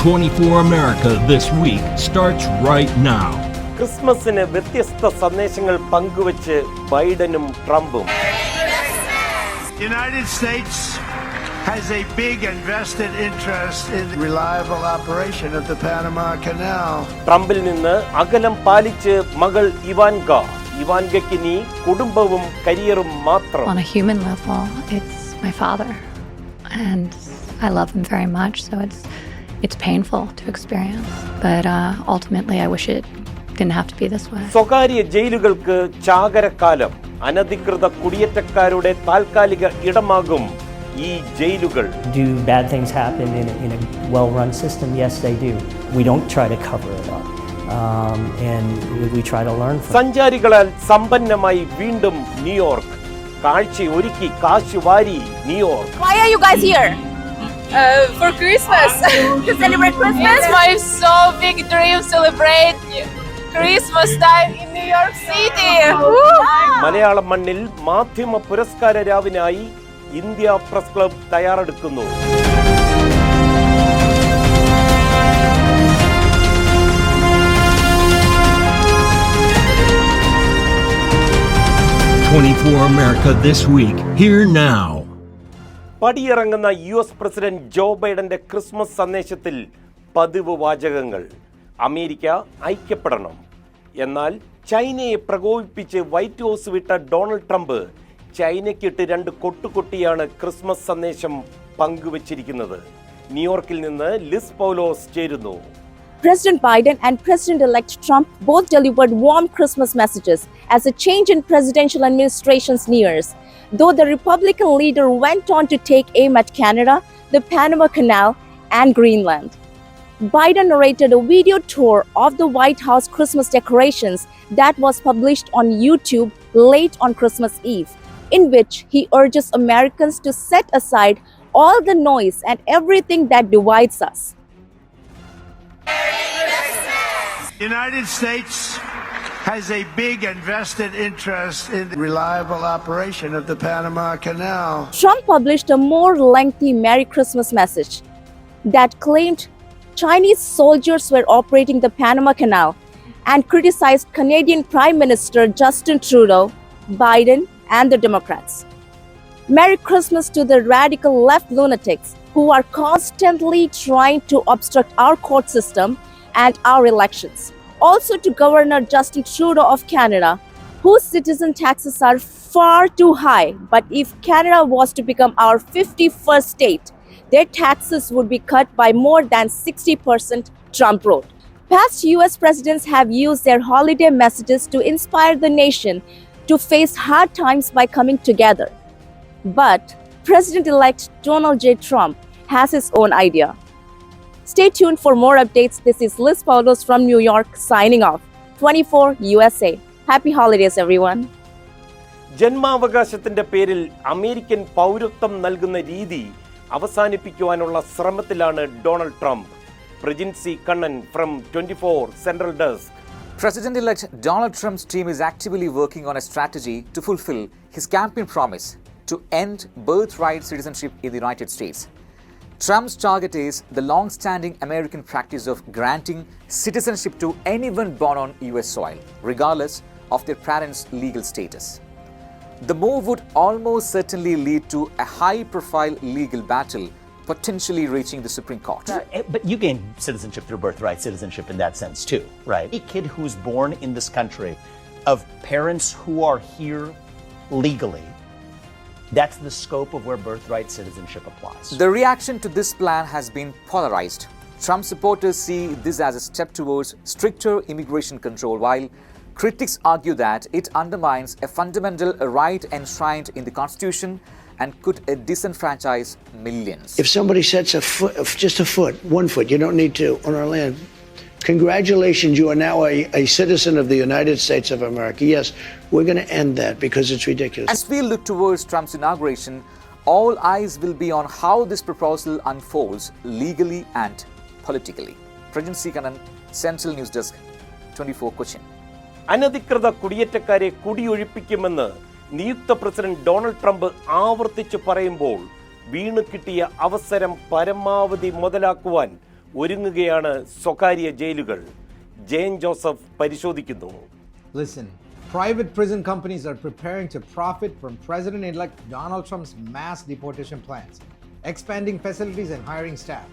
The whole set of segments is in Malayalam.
24 America This Week starts right now. ക്രിസ്മസിന് വ്യത്യസ്ത സന്ദേശങ്ങൾ പങ്കുവച്ച് ബൈഡനും ട്രംപും. United States has a big and vested interest in the reliable operation of the Panama Canal. ട്രംപിൽ നിന്ന് അകലം പാലിച്ച് മകൾ ഇവാൻകയ്ക്ക് നീ കുടുംബവും കരിയറും മാത്രം. On a human level, it's my father and I love him very much, so it's painful to experience, but ultimately I wish it didn't have to be this way. സ്വകാര്യ ജയിലുകൾക്ക് ചാകരക്കാലം. അനധികൃത കുടിയേറ്റക്കാരുടെ താൽക്കാലിക ഇടമാകും ഈ ജയിലുകൾ. Do bad things happen in a well-run system? Yes, they do. We don't try to cover it up. And we try to learn from. സഞ്ചാരികളാൽ സമ്പന്നമായി വീണ്ടും ന്യൂയോർക്ക്. കാഴ്ച ഒരുക്കി കാശ് വാരി New York. Why are you guys here? For Christmas. To celebrate Christmas? It's my so big dream celebrate Christmas time in New York City. Malayalam മണ്ണിൽ മാധ്യമ പുരസ്കാര രാവിനായി ഇന്ത്യ പ്രസ് ക്ലബ് തയ്യാറെടുക്കുന്നു. America This Week, here now. പടിയിറങ്ങുന്ന US പ്രസിഡന്റ് ജോ ബൈഡന്റെ ക്രിസ്മസ് സന്ദേശത്തിൽ പതിവ് വാചകങ്ങൾ. അമേരിക്ക ഐക്യപ്പെടണം. എന്നാൽ ചൈനയെ പ്രകോപിപ്പിച്ച് വൈറ്റ് ഹൗസ് വിട്ട ഡൊണാൾഡ് ട്രംപ് ചൈനയ്ക്കിട്ട് 2 കൊട്ടുകൊട്ടിയാണ് ക്രിസ്മസ് സന്ദേശം പങ്കുവച്ചിരിക്കുന്നത്. ന്യൂയോർക്കിൽ നിന്ന് ലിസ് പൗലോസ് ചേരുന്നു. President Biden and President-elect Trump both delivered warm Christmas messages as a change in presidential administration's nears. Though the Republican leader went on to take aim at Canada, the Panama Canal, and Greenland. Biden narrated a video tour of the White House Christmas decorations that was published on YouTube late on Christmas Eve, in which he urges Americans to set aside all the noise and everything that divides us. United States has a big and vested interest in the reliable operation of the Panama Canal. Trump published a more lengthy Merry Christmas message that claimed Chinese soldiers were operating the Panama Canal and criticized Canadian Prime Minister Justin Trudeau, Biden, and the Democrats. Merry Christmas to the radical left lunatics who are constantly trying to obstruct our court system and our elections. Also to Governor Justin Trudeau of Canada, whose citizen taxes are far too high, but if Canada was to become our 51st state, their taxes would be cut by more than 60%, Trump wrote. Past US presidents have used their holiday messages to inspire the nation to face hard times by coming together. But President-elect Donald J. Trump has his own idea. Stay tuned for more updates. This is Liz Paulos from New York signing off. 24 USA. Happy holidays, everyone. ജന്മാവകാശത്തിന്റെ പേരിൽ അമേരിക്കൻ പൗരത്വം നൽകുന്ന രീതി അവസാനിപ്പിക്കുവാനുള്ള ശ്രമത്തിലാണ് Donald Trump. Prajinsi Kannan from 24 Central Desk. President-elect Donald Trump's team is actively working on a strategy to fulfill his campaign promise to end birthright citizenship in the United States. Trump's target is the long-standing American practice of granting citizenship to anyone born on US soil, regardless of their parents' legal status. The move would almost certainly lead to a high-profile legal battle, potentially reaching the Supreme Court. But you gain citizenship through birthright citizenship in that sense too, right? A kid who's born in this country of parents who are here legally, that's the scope of where birthright citizenship applies. The reaction to this plan has been polarized. Trump supporters see this as a step towards stricter immigration control, while critics argue that it undermines a fundamental right enshrined in the Constitution and could disenfranchise millions. If somebody sets just a foot, 1 foot, you don't need to, on our land, congratulations, you are now a citizen of the United States of America. Yes, we're going to end that because it's ridiculous. As we look towards Trump's inauguration, all eyes will be on how this proposal unfolds legally and politically. Prajansi Kanan, Central News Desk, 24 Cochin. അനധികൃത കുടിയേറ്റക്കാരെ കുടിയൊഴിപ്പിക്കുമെന്ന് നിയുക്ത പ്രസിഡന്റ് ഡൊണാൾഡ് ട്രംപ് ആവർത്തിച്ചു പറയുമ്പോൾ വീണു കിട്ടിയ അവസരം പരമാവധി മുതലാക്കുവാൻ ഒരുങ്ങുകയാണ് സ്വകാര്യ ജയിലുകൾ. ജെയിൻ ജോസഫ് പരിശോധിക്കുന്നു. Listen, private prison companies are preparing to profit from President-elect Donald Trump's mass deportation plans, expanding facilities and hiring staff.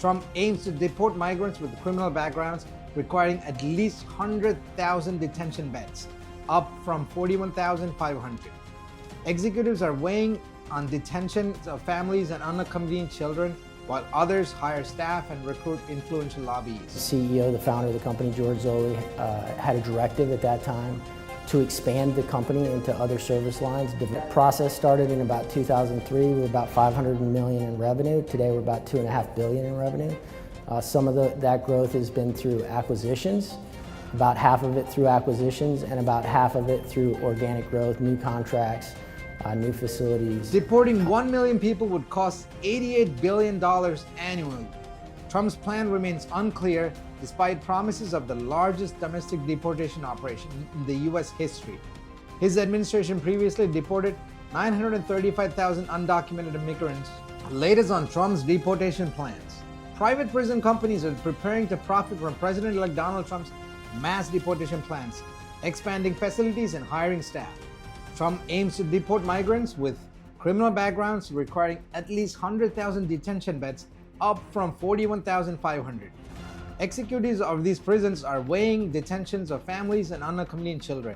Trump aims to deport migrants with criminal backgrounds, requiring at least 100,000 detention beds, up from 41,500. Executives are weighing on detention of families and unaccompanied children, while others hire staff and recruit influential lobbyists. The CEO, the founder of the company, George Zoley, had a directive at that time to expand the company into other service lines. The process started in about 2003. We were about $500 million in revenue. Today we're about $2.5 billion in revenue. Some of that growth has been through acquisitions, about half of it through acquisitions, and about half of it through organic growth, new contracts, new facilities. Deporting 1 million people would cost $88 billion annually. Trump's plan remains unclear despite promises of the largest domestic deportation operation in the U.S. history. His administration previously deported 935,000 undocumented immigrants. Latest on Trump's deportation plans. Private prison companies are preparing to profit from President-elect Donald Trump's mass deportation plans, expanding facilities and hiring staff. Trump aims to deport migrants with criminal backgrounds, requiring at least 100,000 detention beds, up from 41,500. Executives of these prisons are weighing detentions of families and unaccompanied children,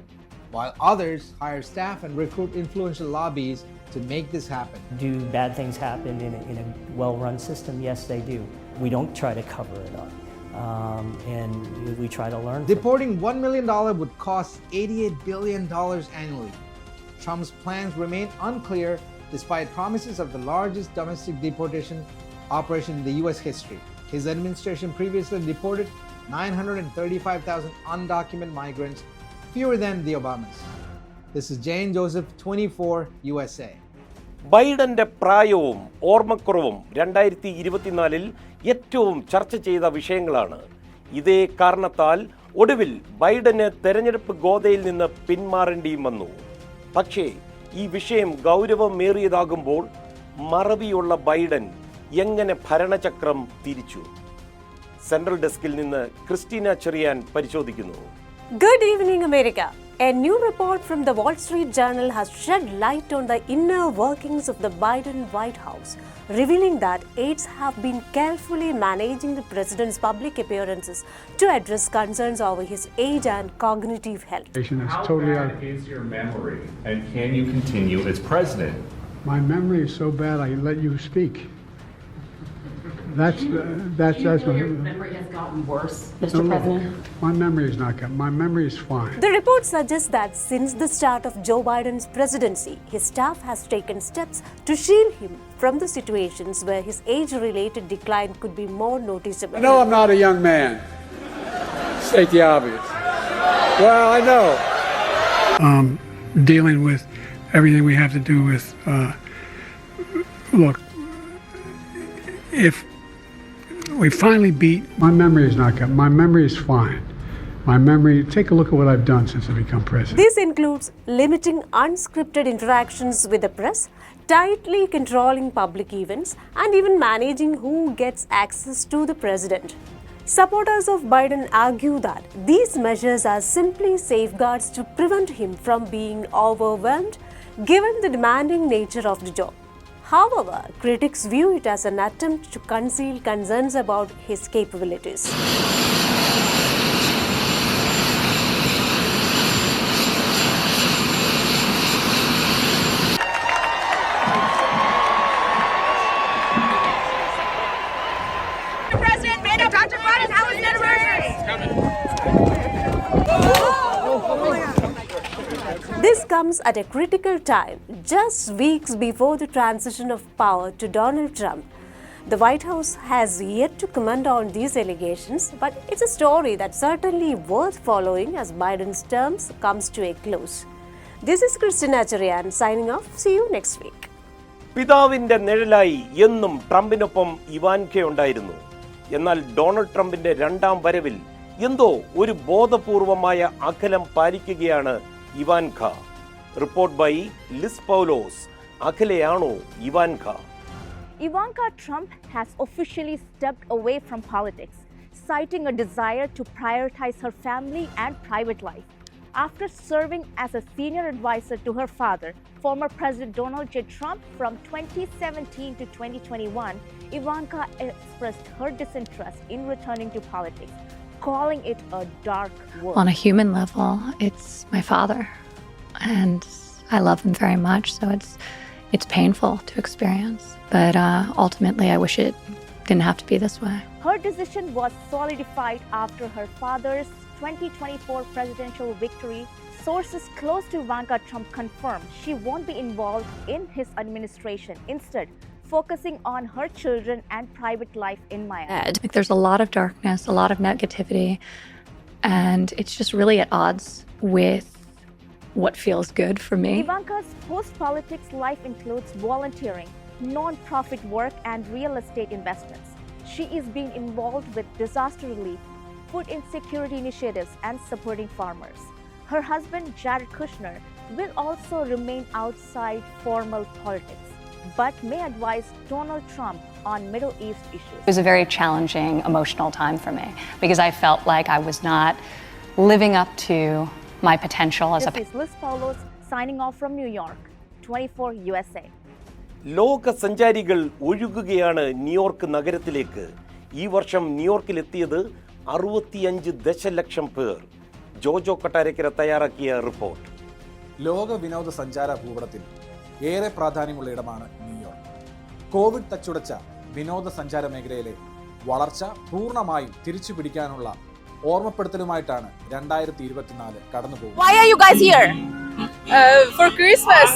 while others hire staff and recruit influential lobbies to make this happen. Do bad things happen in a well-run system? Yes, they do. We don't try to cover it up. And we try to learn. Deporting $1 million would cost $88 billion annually. Trump's plans remain unclear despite promises of the largest domestic deportation operation in the U.S. history. His administration previously deported 935,000 undocumented migrants, fewer than the Obamas. This is Jane Joseph, 24 USA. ബൈഡന്റെ പ്രായവും ഓർമ്മക്കുറവും 2024 ഏറ്റവും ചർച്ച ചെയ്ത വിഷയങ്ങളാണ്. ഇതേ കാരണത്താൽ ഒടുവിൽ ബൈഡന് തെരഞ്ഞെടുപ്പ് ഗോതയിൽ നിന്ന് പിന്മാറേണ്ടിയും വന്നു. പക്ഷേ ഈ വിഷയം ഗൗരവമേറിയതാകുമ്പോൾ മറവിയുള്ള ബൈഡൻ എങ്ങനെ ഭരണചക്രം തിരിച്ചു? സെൻട്രൽ ഡെസ്കിൽ നിന്ന് ക്രിസ്റ്റീന ചെറിയാൻ പരിശോധിക്കുന്നു. Good evening, America. A new report from the Wall Street Journal has shed light on the inner workings of the Biden White House, revealing that aides have been carefully managing the president's public appearances to address concerns over his age and cognitive health. How bad is your memory, and can you continue as president? My memory is so bad I let you speak. That's your memory has gotten worse, Mr. President? My memory is not good. My memory is fine. The report suggests that since the start of Joe Biden's presidency, his staff has taken steps to shield him from the situations where his age-related decline could be more noticeable. I know I'm not a young man. State the obvious. Well, I know. Dealing with everything we have to do with, look, if we finally beat, my memory is not good. My memory is fine. My memory, take a look at what I've done since I become president. This includes limiting unscripted interactions with the press, tightly controlling public events, and even managing who gets access to the president. Supporters of Biden argue that these measures are simply safeguards to prevent him from being overwhelmed, given the demanding nature of the job. However, critics view it as an attempt to conceal concerns about his capabilities. President made up Dr. Biden, how was it anniversary? This comes at a critical time, just weeks before the transition of power to Donald Trump. The White House has yet to comment on these allegations, but it's a story that's certainly worth following as Biden's term comes to a close. This is Christina Cherian signing off. See you next week. പിതാവിന്റെ നിഴലായി എന്നും ട്രംപിനൊപ്പം ഇവാൻക ഉണ്ടായിരുന്നു. എന്നാൽ ഡൊണാൾഡ് ട്രംപിന്റെ രണ്ടാം വരവിൽ എന്തോ ഒരു ബോധപൂർവമായ അകലം പാലിക്കുകയാണ് Ivanka. Report by Liz Paulose. അകലെയാണോ Ivanka? Ivanka Trump has officially stepped away from politics, citing a desire to prioritize her family and private life. After serving as a senior advisor to her father, former President Donald J. Trump from 2017 to 2021, Ivanka expressed her disinterest in returning to politics, calling it a dark world. On a human level, it's my father, and I love him very much, so it's painful to experience. But ultimately, I wish it didn't have to be this way. Her decision was solidified after her father's 2024 presidential victory. Sources close to Ivanka Trump confirmed she won't be involved in his administration, instead focusing on her children and private life in Miami. Like, there's a lot of darkness, a lot of negativity, and it's just really at odds with what feels good for me. Ivanka's post-politics life includes volunteering, non-profit work, and real estate investments. She is being involved with disaster relief, food insecurity initiatives, and supporting farmers. Her husband, Jared Kushner, will also remain outside formal politics, but may advise Donald Trump on Middle East issues. It was a very challenging, emotional time for me because I felt like I was not living up to my potential as a... This is Liz Paulos signing off from New York, 24 USA. ലോക സഞ്ചാരികൾ ഒഴുകുകയാണ് ന്യൂയോർക്ക് നഗരത്തിലേക്ക്. ഈ വർഷം ന്യൂയോർക്കിലെത്തിയത് 65 ദശലക്ഷം പേർ. ജോജോ കൊട്ടാരക്കര തയ്യാറാക്കിയ റിപ്പോർട്ട്. ലോക വിനോദസഞ്ചാര ഭൂപടത്തിൽ ഏറെ പ്രാധാന്യമുള്ള ഇടമാണ് ന്യൂയോർക്ക്. കോവിഡ് തച്ചുടച്ച വിനോദസഞ്ചാര മേഖലയിലെ വളർച്ച പൂർണ്ണമായും തിരിച്ചു പിടിക്കാനുള്ള ഓർമ്മപ്പെടുത്തലുമായിട്ടാണ് 2024 കടന്നുപോകുന്നത്. Why are you guys here? For Christmas.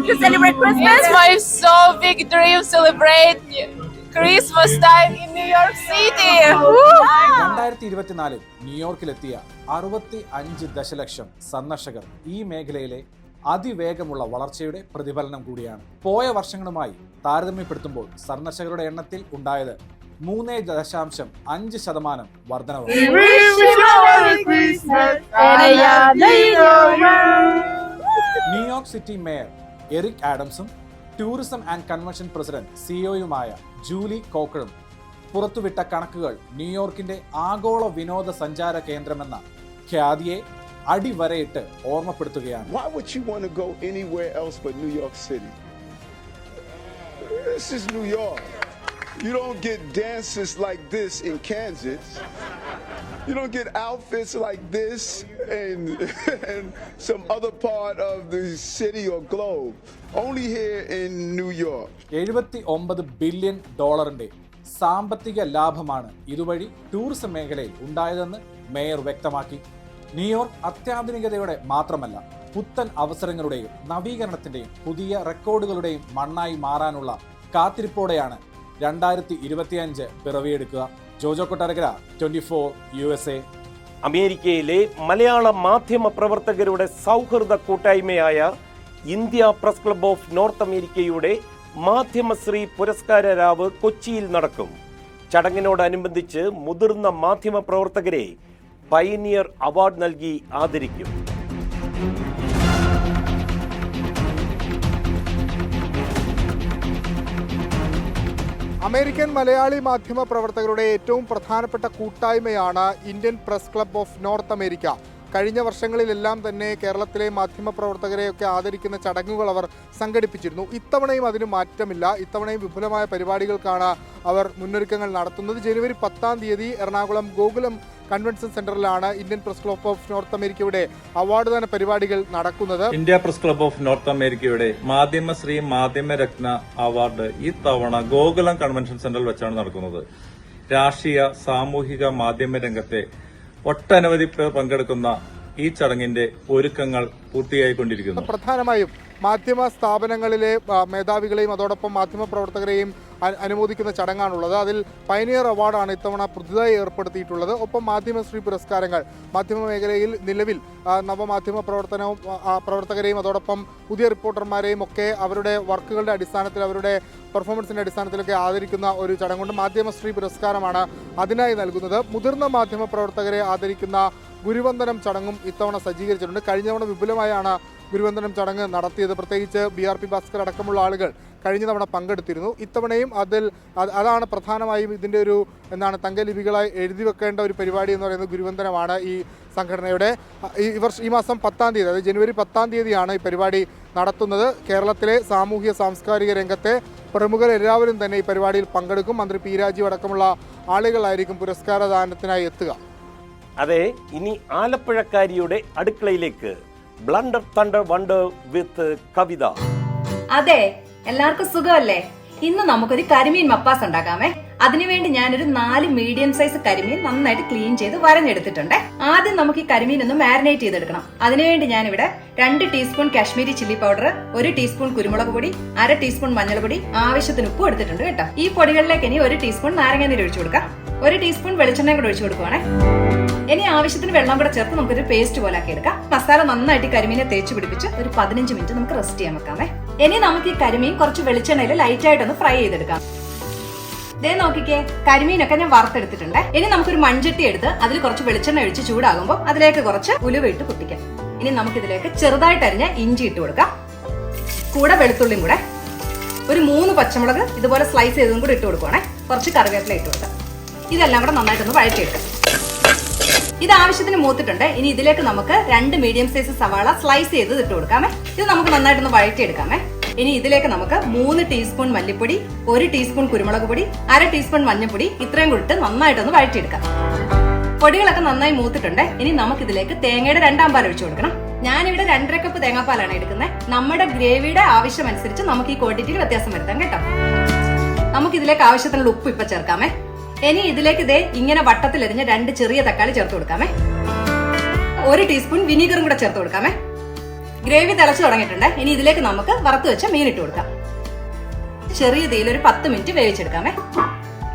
To celebrate Christmas? It's my so big dream celebrate Christmas time in New York City. 2024 ന്യൂയോർക്കിലെത്തിയ 65 ദശലക്ഷം സന്ദർശകർ ഈ മേഖലയിലെ അതിവേഗമുള്ള വളർച്ചയുടെ പ്രതിഫലനം കൂടിയാണ്. പോയ വർഷങ്ങളുമായി താരതമ്യപ്പെടുത്തുമ്പോൾ സന്ദർശകരുടെ എണ്ണത്തിൽ ഉണ്ടായത് 3.5% വർധനവ്. ന്യൂയോർക്ക് സിറ്റി മേയർ എറിക് ആഡംസും ടൂറിസം ആൻഡ് കൺവെൻഷൻ പ്രസിഡന്റ് സിഇഒയുമായ ജൂലി കോക്കറും പുറത്തുവിട്ട കണക്കുകൾ ന്യൂയോർക്കിന്റെ ആഗോള വിനോദസഞ്ചാര കേന്ദ്രമെന്ന ഖ്യാതിയെ അടിവരയിട്ട് ഓർമ്മപ്പെടുത്തുകയാണ്. Why would you want to go anywhere else but New York City? This is New York. You don't get dances like this in Kansas. You don't get outfits like this in some other part of the city or globe. Only here in New York. $79 billion സാമ്പത്തിക ലാഭമാണ് ഇതുവഴി ടൂറിസം മേഖലയിൽ ഉണ്ടായതെന്ന് മേയർ വ്യക്തമാക്കി. ന്യൂയോർക്ക് അത്യാധുനികതയുടെ മാത്രമല്ല പുത്തൻ അവസരങ്ങളുടെയും നവീകരണത്തിന്റെയും പുതിയ റെക്കോർഡുകളുടെയും മണ്ണായി മാറാനുള്ള കാത്തിരിപ്പോടെയാണ് 2025 പിറവിയെടുക്കുക. ജോജോ കൊട്ടാരക്കര, 24 USA. അമേരിക്കയിലെ മലയാള മാധ്യമ പ്രവർത്തകരുടെ സൗഹൃദ കൂട്ടായ്മയായ India press club of north അമേരിക്കയുടെ മാധ്യമശ്രീ പുരസ്കാര രാവ് കൊച്ചിയിൽ നടക്കും. ചടങ്ങിനോടനുബന്ധിച്ച് മുതിർന്ന മാധ്യമ പ്രവർത്തകരെ പയനിയർ അവാർഡ് നൽകി ആദരിക്കും. അമേരിക്കൻ മലയാളി മാധ്യമ പ്രവർത്തകരുടെ ഏറ്റവും പ്രധാനപ്പെട്ട കൂട്ടായ്മയാണ് Indian press club of north America. കഴിഞ്ഞ വർഷങ്ങളിലെല്ലാം തന്നെ കേരളത്തിലെ മാധ്യമപ്രവർത്തകരെയൊക്കെ ആദരിക്കുന്ന ചടങ്ങുകൾ അവർ സംഘടിപ്പിച്ചിരുന്നു. ഇത്തവണയും അതിന് മാറ്റമില്ല. ഇത്തവണയും വിപുലമായ പരിപാടികൾക്കാണ് അവർ മുന്നൊരുക്കങ്ങൾ നടത്തുന്നത്. ജനുവരി 10-ാം തീയതി എറണാകുളം ഗോകുലം കൺവെൻഷൻ സെന്ററിലാണ് Indian press club of north അമേരിക്കയുടെ അവാർഡ് ദാന പരിപാടികൾ നടക്കുന്നത്. India press club of north അമേരിക്കയുടെ മാധ്യമശ്രീ മാധ്യമരത്ന അവാർഡ് ഈ തവണ ഗോകുലം കൺവെൻഷൻ സെന്ററിൽ വെച്ചാണ് നടക്കുന്നത്. രാഷ്ട്രീയ സാമൂഹിക മാധ്യമ രംഗത്തെ ഒട്ടനവധി പേർ പങ്കെടുക്കുന്ന ഈ ചടങ്ങിന്റെ ഒരുക്കങ്ങൾ പൂർത്തിയായിക്കൊണ്ടിരിക്കുന്നു. പ്രധാനമായും മാധ്യമ സ്ഥാപനങ്ങളിലെ മേധാവികളെയും അതോടൊപ്പം മാധ്യമ പ്രവർത്തകരെയും അനുമോദിക്കുന്ന ചടങ്ങാണുള്ളത്. അതിൽ പയനിയർ അവാർഡാണ് ഇത്തവണ പുതുതായി ഏർപ്പെടുത്തിയിട്ടുള്ളത്. ഒപ്പം മാധ്യമശ്രീ പുരസ്കാരങ്ങൾ മാധ്യമ മേഖലയിൽ നിലവിൽ നവമാധ്യമ പ്രവർത്തകരെയും അതോടൊപ്പം പുതിയ റിപ്പോർട്ടർമാരെയും ഒക്കെ അവരുടെ വർക്കുകളുടെ അടിസ്ഥാനത്തിൽ അവരുടെ പെർഫോമൻസിന്റെ അടിസ്ഥാനത്തിലൊക്കെ ആദരിക്കുന്ന ഒരു ചടങ്ങുണ്ട്. മാധ്യമശ്രീ പുരസ്കാരമാണ് അതിനായി നൽകുന്നത്. മുതിർന്ന മാധ്യമ പ്രവർത്തകരെ ആദരിക്കുന്ന ഗുരുവന്ദനം ചടങ്ങും ഇത്തവണ സജ്ജീകരിച്ചിട്ടുണ്ട്. കഴിഞ്ഞ തവണ വിപുലമായാണ് ഗുരുവന്ദനം ചടങ്ങ് നടത്തിയത്. പ്രത്യേകിച്ച് BRP ഭാസ്കർ അടക്കമുള്ള ആളുകൾ കഴിഞ്ഞ തവണ പങ്കെടുത്തിരുന്നു. ഇത്തവണയും അതാണ് പ്രധാനമായും ഇതിൻ്റെ ഒരു തങ്കലിപികളായി എഴുതി വെക്കേണ്ട ഒരു പരിപാടി എന്ന് പറയുന്നത് ഗുരുവന്ദനമാണ്. ഈ സംഘടനയുടെ ഈ മാസം 10-ാം തീയതി, അതായത് ജനുവരി 10-ാം തീയതിയാണ് ഈ പരിപാടി നടത്തുന്നത്. കേരളത്തിലെ സാമൂഹ്യ സാംസ്കാരിക രംഗത്തെ പ്രമുഖരെല്ലാവരും തന്നെ ഈ പരിപാടിയിൽ പങ്കെടുക്കും. മന്ത്രി പി രാജീവ് അടക്കമുള്ള ആളുകളായിരിക്കും പുരസ്കാരദാനത്തിനായി എത്തുക. അതെ, ഇനി ആലപ്പുഴക്കാരിയുടെ അടുക്കളയിലേക്ക്. ബ്ലണ്ടർ തണ്ടർ വണ്ടർ വിത്ത് കവിത. അതെ, എല്ലാവർക്കും സുഖമല്ലേ? ഇന്ന് നമുക്കൊരു കരിമീൻ മപ്പാസ് ഉണ്ടാക്കാമേ. അതിനുവേണ്ടി ഞാനൊരു 4 മീഡിയം സൈസ് കരിമീൻ നന്നായിട്ട് ക്ലീൻ ചെയ്ത് വരഞ്ഞെടുത്തിട്ടുണ്ട്. ആദ്യം നമുക്ക് ഈ കരിമീൻ ഒന്ന് മാരിനേറ്റ് ചെയ്തെടുക്കണം. അതിനുവേണ്ടി ഞാനിവിടെ 2 teaspoon Kashmiri chilli powder, 1 teaspoon കുരുമുളക് പൊടി, 1/2 ടീസ്പൂൺ മഞ്ഞൾപ്പൊടി, ആവശ്യത്തിന് ഉപ്പ് എടുത്തിട്ടുണ്ട് കേട്ടോ. ഈ പൊടികളിലേക്ക് ഇനി 1 ടീസ്പൂൺ നാരങ്ങാനീര് ഒഴിച്ചു കൊടുക്കാം. 1 ടീസ്പൂൺ വെളിച്ചെണ്ണയും കൂടെ ഒഴിച്ചു കൊടുക്കുവാണേ. ഇനി ആവശ്യത്തിന് വെള്ളം കൂടെ ചേർത്ത് നമുക്കൊരു പേസ്റ്റ് പോലെ ആക്കി എടുക്കാം. മസാല നന്നായിട്ട് കരിമീനെ തേച്ച് പിടിപ്പിച്ച് ഒരു 15 മിനിറ്റ് നമുക്ക് റെസ്റ്റ് ചെയ്യാൻ വെക്കാമേ. ഇനി നമുക്ക് ഈ കരിമീൻ കുറച്ച് വെളിച്ചെണ്ണയിൽ ലൈറ്റ് ആയിട്ടൊന്ന് ഫ്രൈ ചെയ്തെടുക്കാം. ദേ നോക്കിക്കേ, കരിമീനൊക്കെ ഞാൻ വറുത്തെടുത്തിട്ടുണ്ട്. ഇനി നമുക്കൊരു മൺചട്ടി എടുത്ത് അതിൽ കുറച്ച് വെളിച്ചെണ്ണ ഒഴിച്ച് ചൂടാകുമ്പോൾ അതിലേക്ക് കുറച്ച് ഉലുവ ഇട്ട് പൊട്ടിക്കാം. ഇനി നമുക്കിതിലേക്ക് ചെറുതായിട്ട് അരിഞ്ഞ ഇഞ്ചി ഇട്ട് കൊടുക്കാം. കൂടെ വെളുത്തുള്ളിയും കൂടെ, ഒരു 3 പച്ചമുളക് ഇതുപോലെ സ്ലൈസ് ചെയ്തതും കൂടെ ഇട്ട് കൊടുക്കുവാണേ. കുറച്ച് കറിവേപ്പില ഇട്ട് കൊടുക്കാം. ഇതെല്ലാം കൂടെ നന്നായിട്ടൊന്ന് വഴറ്റിയെടുക്കാം. ഇത് ആവശ്യത്തിന് മൂത്തിട്ടുണ്ട്. ഇനി ഇതിലേക്ക് നമുക്ക് 2 മീഡിയം സൈസ് സവാള സ്ലൈസ് ചെയ്ത് ഇട്ട് കൊടുക്കാമേ. ഇത് നമുക്ക് നന്നായിട്ടൊന്ന് വഴറ്റിയെടുക്കാമേ. ഇനി ഇതിലേക്ക് നമുക്ക് 3 ടീസ്പൂൺ മല്ലിപ്പൊടി, 1 ടീസ്പൂൺ കുരുമുളക് പൊടി, 1/2 ടീസ്പൂൺ മഞ്ഞൾപ്പൊടി ഇത്രയും കൂടിട്ട് നന്നായിട്ടൊന്ന് വഴറ്റിയെടുക്കാം. പൊടികളൊക്കെ നന്നായി മൂത്തിട്ടുണ്ട്. ഇനി നമുക്ക് ഇതിലേക്ക് തേങ്ങയുടെ 2-ാം പാൽ ഒഴിച്ചു കൊടുക്കണം. ഞാനിവിടെ 2.5 കപ്പ് തേങ്ങാപ്പാലാണ് എടുക്കുന്നത്. നമ്മുടെ ഗ്രേവിയുടെ ആവശ്യം അനുസരിച്ച് നമുക്ക് ഈ ക്വാണ്ടിറ്റിയിൽ വ്യത്യാസം വരുത്താം കേട്ടോ. നമുക്ക് ഇതിലേക്ക് ആവശ്യത്തിനുള്ള ഉപ്പ് ഇപ്പൊ ചേർക്കാമേ. ഇനി ഇതിലേക്ക് ഇതേ ഇങ്ങനെ വട്ടത്തിലെരിഞ്ഞ 2 ചെറിയ തക്കാളി ചേർത്ത് കൊടുക്കാമേ. 1 ടീസ്പൂൺ വിനീഗറും കൂടെ ചേർത്ത് കൊടുക്കാമേ. ഗ്രേവി തിളച്ചു തുടങ്ങിയിട്ടുണ്ട്. ഇനി ഇതിലേക്ക് നമുക്ക് വറുത്ത് വെച്ച മീൻ ഇട്ട് കൊടുക്കാം. ചെറിയ തീയിൽ ഒരു 10 മിനിറ്റ് വേവിച്ചെടുക്കാമേ.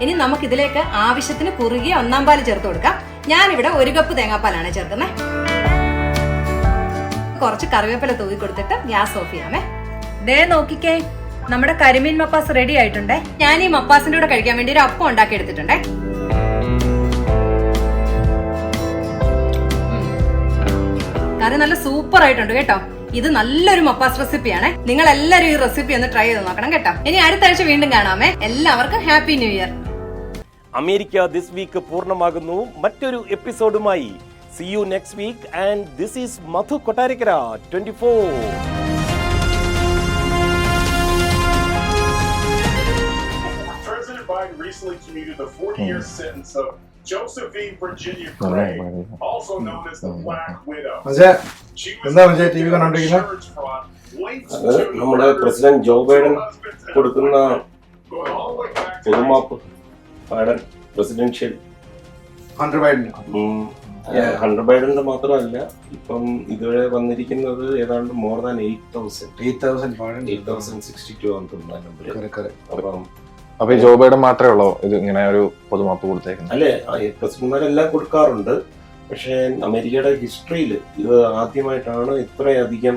ഇനി നമുക്ക് ഇതിലേക്ക് ആവശ്യത്തിന് കുറുകിയ 1-ാം പാൽ ചേർത്ത് കൊടുക്കാം. ഞാനിവിടെ 1 കപ്പ് തേങ്ങാപ്പാലാണ് ചേർക്കുന്നത്. കുറച്ച് കറിവേപ്പില തൂവി കൊടുത്തിട്ട് ഗ്യാസ് ഓഫ് ചെയ്യാമേ. ദേ നോക്കിക്കേ, നമ്മുടെ കരിമീൻ മപ്പാസ് റെഡി ആയിട്ടുണ്ട്. ഞാൻ ഈ മപ്പാസിന്റെ കൂടെ കഴിക്കാൻ വേണ്ടി ഒരു അപ്പം ഉണ്ടാക്കി എടുത്തിട്ടുണ്ട്. കറി നല്ല സൂപ്പർ ആയിട്ടുണ്ട് കേട്ടോ. ഇത് നല്ലൊരു മപ്പാസ് റെസിപ്പിയാണ്. നിങ്ങൾ എല്ലാവരും ഈ റെസിപ്പി ഒന്ന് ട്രൈ ചെയ്ത് നോക്കണം കേട്ടോ. ഇനി അടുത്ത ആഴ്ച വീണ്ടും കാണാമേ. എല്ലാവർക്കും happy new year. America this week പൂർണ്ണമാകുന്നു. മറ്റൊരു എപ്പിസോഡുമായി see you next week. And this is Madhu Kottarakkara, 24. Biden recently commuted the 40-year sentence of Josephine Virginia Gray, also known as the Black Widow. നമ്മുടെ പ്രസിഡന്റ് ജോ ബൈഡൻ കൊടുക്കുന്ന പൊതുമാപ്പ് പ്രസിഡൻഷ്യൽ ഹണ്ടർ ബൈഡന്റെ മാത്രമല്ല, ഇപ്പം ഇതുവരെ വന്നിരിക്കുന്നത് ഏതാണ്ട് മോർ ദാൻ 8,062 ആണ് തോന്നുന്നു. അപ്പൊ ഈ ജോ ബൈഡൻ മാത്രമേ ഉള്ളൂ ഇത് ഇങ്ങനെ ഒരു പൊതുമാപ്പ് കൊടുത്തേക്കുന്നത്? അല്ലേ, പ്രസിഡന്റ്മാരെല്ലാം കൊടുക്കാറുണ്ട്. പക്ഷേ അമേരിക്കയുടെ ഹിസ്റ്ററിയിൽ ഇത് ആദ്യമായിട്ടാണ് ഇത്രയധികം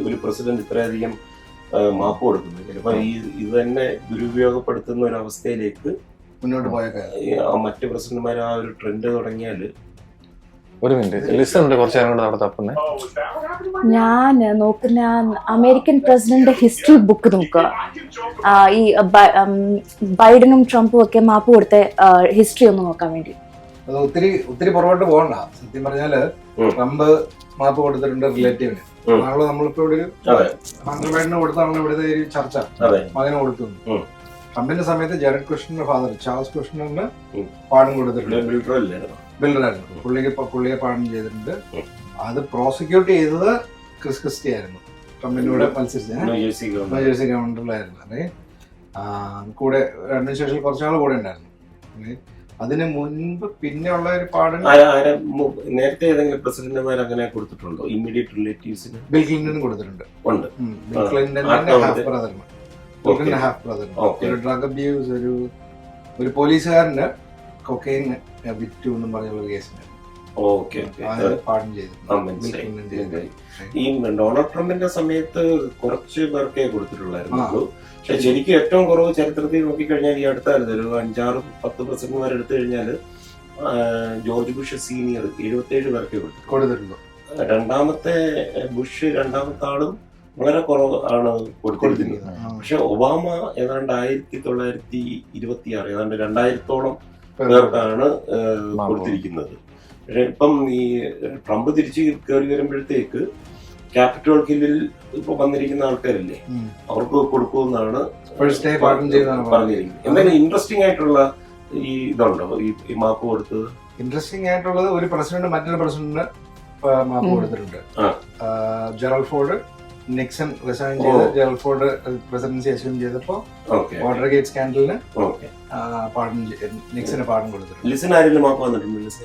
ഒരു പ്രസിഡന്റ് ഇത്രയധികം മാപ്പ് കൊടുക്കുന്നത്. ചിലപ്പോൾ ഇത് തന്നെ ദുരുപയോഗപ്പെടുത്തുന്ന ഒരു അവസ്ഥയിലേക്ക് മുന്നോട്ട് പോയ മറ്റ് പ്രസിഡന്റ്മാർ ആ ഒരു ട്രെൻഡ് തുടങ്ങിയാൽ. ഒരു മിനിറ്റ്, ലിസ്റ്റ് ഉണ്ട് കുറച്ച് നേരം കൂടെ അവിടെ തപ്പുന്നേ. ഞാൻ നോക്കുന്ന അമേരിക്കൻ പ്രസിഡന്റ് ഹിസ്റ്ററി ബുക്ക് നോക്കുക. ഈ ബൈഡനും ട്രംപും ഒക്കെ മാപ്പ് കൊടുത്ത ഹിസ്റ്ററി ഒന്ന് നോക്കാൻ വേണ്ടി. അത് ഒത്തിരി പുറകോട്ട് പോകണ്ട. സത്യം പറഞ്ഞാല് ട്രംപ് മാപ്പ് കൊടുത്തിട്ടുണ്ട് റിലേറ്റീവിന്. നാളെ നമ്മളിപ്പോ ഇവിടെ ഒരു ഹണ്ടർ ബൈഡന് കൊടുത്താണല്ലോ ഇവിടുത്തെ ഒരു ചർച്ച. മകന് കൊടുത്തു. ട്രംപിന്റെ സമയത്ത് ജാരഡ് കുഷ്ണറിന്റെ ഫാദർ ചാൾസ് കുഷ്ണറിന് പാഠം കൊടുത്തിട്ടുണ്ട്. ബിൽഡറായിരുന്നു. പുള്ളിയെ പാഠം ചെയ്തിട്ടുണ്ട്. അത് പ്രോസിക്യൂട്ട് ചെയ്തത് ക്രിസ് ക്രിസ്റ്റി ആയിരുന്നു. ട്രംപിന്റെ കൂടെ മത്സരിച്ച ന്യൂജേഴ്സി ഗവൺമെന്റിലായിരുന്നു. കൂടെ അഡ്മിനിസ്ട്രേഷൻ കുറച്ചുനാൾ കൂടെ ഉണ്ടായിരുന്നു. അതിന് മുൻപ് പിന്നെ ഉള്ള ഒരു പാഠം നേരത്തെ ഏതെങ്കിലും പ്രസിഡന്റുമാർ അങ്ങനെ കൊടുത്തിട്ടുണ്ടോ? ഇമ്മീഡിയറ്റ് റിലേറ്റീവ്സിന് ബിൽ ക്ലിന്റൺ കൊടുത്തിട്ടുണ്ട്. ബിൽ ക്ലിന്റന്റെ ഹാഫ് ബ്രദറിന് ഒരു ഡ്രഗ് അബ്യൂസ്, ഒരു പോലീസുകാരന് കൊക്കൈൻ വിറ്റു എന്നും പറഞ്ഞുള്ള കേസിന് പാഠം ചെയ്തു. ഈ ഡൊണാൾഡ് ട്രംപിന്റെ സമയത്ത് കുറച്ച് പേർക്കേ കൊടുത്തിട്ടുള്ളായിരുന്നു. പക്ഷെ ശരിക്കും ഏറ്റവും കുറവ് ചരിത്രത്തിൽ നോക്കിക്കഴിഞ്ഞാൽ ഈ അടുത്തായിരുന്നു ഒരു 5-6-10 പ്രസിഡന്റുമാർ എടുത്തു കഴിഞ്ഞാൽ ജോർജ് ബുഷ് സീനിയർ 77 പേർക്കേ കൊടുത്തിട്ടുള്ളൂ. രണ്ടാമത്തെ ബുഷ് രണ്ടാമത്തെ ആളും വളരെ കുറവ് ആണ് കൊടുത്തിരിക്കുന്നത്. പക്ഷെ ഒബാമ ഏതാണ്ട് 1926 ഏതാണ്ട് 2000-ഓളം പേർക്കാണ് കൊടുത്തിരിക്കുന്നത്. പക്ഷെ ഇപ്പം ഈ ട്രംപ് തിരിച്ച് കയറി വരുമ്പോഴത്തേക്ക് ക്യാപിറ്റോൾ ഹില്ലിൽ ഇപ്പൊ വന്നിരിക്കുന്ന ആൾക്കാരില്ലേ, അവർക്ക് കൊടുക്കുമെന്നാണ് പറഞ്ഞിരിക്കുന്നത്. എന്തെങ്കിലും ഇൻട്രസ്റ്റിംഗ് ആയിട്ടുള്ള ഈ ഇതുണ്ടോ ഈ മാപ്പ് കൊടുത്തത്? ഇൻട്രസ്റ്റിംഗ് ആയിട്ടുള്ളത്, ഒരു പ്രസിഡന്റ് മറ്റൊരു പ്രസിഡന്റിന് മാപ്പ് കൊടുത്തിട്ടുണ്ട്. ജെറൽ ഫോർഡ്, നിക്സൺ റിസൈൻ ചെയ്ത് ജെറൽ ഫോർഡ് പ്രസിഡൻസി അസ്യൂം ചെയ്തപ്പോ വാട്ടർഗേറ്റ് സ്കാൻഡലിന് നിക്സന് പാഠം കൊടുത്തിട്ടുണ്ട്. ലിസൺ ആരെങ്കിലും മാപ്പ് വന്നിട്ടുണ്ട്?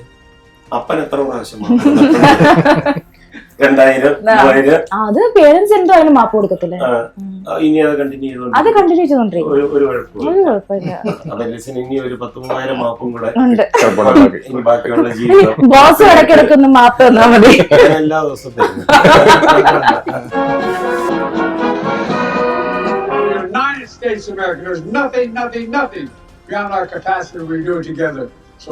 അപ്പൻ എത്ര പ്രാവശ്യം 2000, 3000? അത് പേരൻസ് എന്തായാലും മാപ്പ് കൊടുക്കത്തില്ല. ഇനി അത് കണ്ടിന്യൂ ചെയ്തോണ്ടിരിക്കും. ഒരു കുഴപ്പമില്ല. അതെ, ലിസൺ ഇനി ഒരു 10,000 മാപ്പും കൂടെ ഇനി ബാക്കിയുള്ള ജീവിതം ബോസ് ഇടയ്ക്കിടക്കൊന്ന് മാപ്പ് തന്നാ മതി. എല്ലാ ദിവസത്തേക്കും. United States of America, there's nothing beyond our capacity. We do it together. So